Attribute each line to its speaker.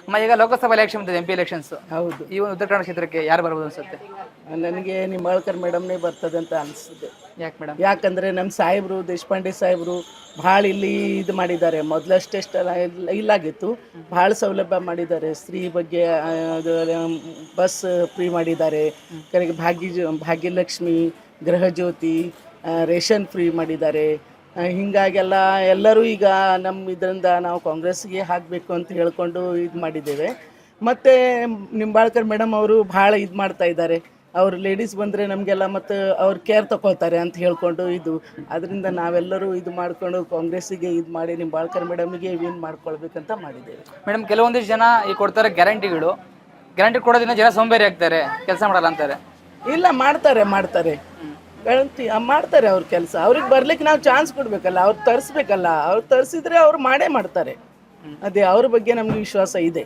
Speaker 1: ಅಮ್ಮ ಈಗ ಲೋಕಸಭಾ ಎಲೆಕ್ಷನ್ ಬಂದಿದೆ, MP ಎಲೆಕ್ಷನ್ಸ್.
Speaker 2: ಹೌದು.
Speaker 1: ಈ ಒಂದು ಉತ್ತರ ಕನ್ನಡ ಕ್ಷೇತ್ರಕ್ಕೆ ಯಾರು ಬರ್ಬೋದು ಅನ್ಸುತ್ತೆ?
Speaker 2: ನನಗೆ ನಿಂಬಾಳ್ಕರ್ ಮೇಡಮ್ನೇ ಬರ್ತದೆ ಅಂತ ಅನಿಸ್ತದೆ.
Speaker 1: ಯಾಕೆ ಮೇಡಮ್?
Speaker 2: ಯಾಕಂದರೆ ನಮ್ಮ ಸಾಹೇಬರು ದೇಶಪಾಂಡೆ ಸಾಹೇಬರು ಭಾಳ ಇಲ್ಲಿ ಇದು ಮಾಡಿದ್ದಾರೆ. ಮೊದಲಷ್ಟೆಷ್ಟೆಲ್ಲ ಇಲ್ಲಾಗಿತ್ತು, ಭಾಳ ಸೌಲಭ್ಯ ಮಾಡಿದ್ದಾರೆ. ಸ್ತ್ರೀ ಬಗ್ಗೆ ಬಸ್ ಫ್ರೀ ಮಾಡಿದ್ದಾರೆ. ಕಡೆಗೆ ಭಾಗ್ಯಲಕ್ಷ್ಮಿ, ಗೃಹಜ್ಯೋತಿ, ರೇಷನ್ ಫ್ರೀ ಮಾಡಿದ್ದಾರೆ. ಹೀಗಾಗೆಲ್ಲ ಎಲ್ಲರೂ ಈಗ ನಮ್ಮ ಇದರಿಂದ ನಾವು ಕಾಂಗ್ರೆಸ್ಗೆ ಹಾಕಬೇಕು ಅಂತ ಹೇಳ್ಕೊಂಡು ಇದು ಮಾಡಿದ್ದೇವೆ. ಮತ್ತು ನಿಂಬಾಳ್ಕರ್ ಮೇಡಮ್ ಅವರು ಭಾಳ ಇದು ಮಾಡ್ತಾ ಇದ್ದಾರೆ. ಅವ್ರು ಲೇಡೀಸ್ ಬಂದರೆ ನಮಗೆಲ್ಲ ಮತ್ತು ಅವ್ರು ಕೇರ್ ತಗೊಳ್ತಾರೆ ಅಂತ ಹೇಳ್ಕೊಂಡು ಇದು, ಅದರಿಂದ ನಾವೆಲ್ಲರೂ ಇದು ಮಾಡಿಕೊಂಡು ಕಾಂಗ್ರೆಸ್ಸಿಗೆ ಇದು ಮಾಡಿ ನಿಂಬಾಳ್ಕರ್ ಮೇಡಮಿಗೆ ವಿನ್ ಮಾಡ್ಕೊಳ್ಬೇಕಂತ ಮಾಡಿದ್ದೇವೆ.
Speaker 1: ಮೇಡಮ್, ಕೆಲವೊಂದಿಷ್ಟು ಜನ ಈ ಕೊಡ್ತಾರೆ ಗ್ಯಾರಂಟಿ ಕೊಡೋದ್ರಿಂದ ಜನ ಸೋಂಬೇರಿ ಆಗ್ತಾರೆ, ಕೆಲಸ ಮಾಡಲ್ಲ ಅಂತಾರೆ.
Speaker 2: ಇಲ್ಲ, ಮಾಡ್ತಾರೆ ಗ್ಯಾರಂಟಿ ಮಾಡ್ತಾರೆ ಅವ್ರ ಕೆಲಸ. ಅವ್ರಿಗೆ ಬರ್ಲಿಕ್ಕೆ ನಾವು ಚಾನ್ಸ್ ಕೊಡಬೇಕಲ್ಲ, ಅವ್ರು ತರಿಸ್ಬೇಕಲ್ಲ. ಅವ್ರು ತರಿಸಿದ್ರೆ ಅವ್ರು ಮಾಡೇ ಮಾಡ್ತಾರೆ. ಅದೇ ಅವ್ರ ಬಗ್ಗೆ ನಮಗೆ ವಿಶ್ವಾಸ ಇದೆ.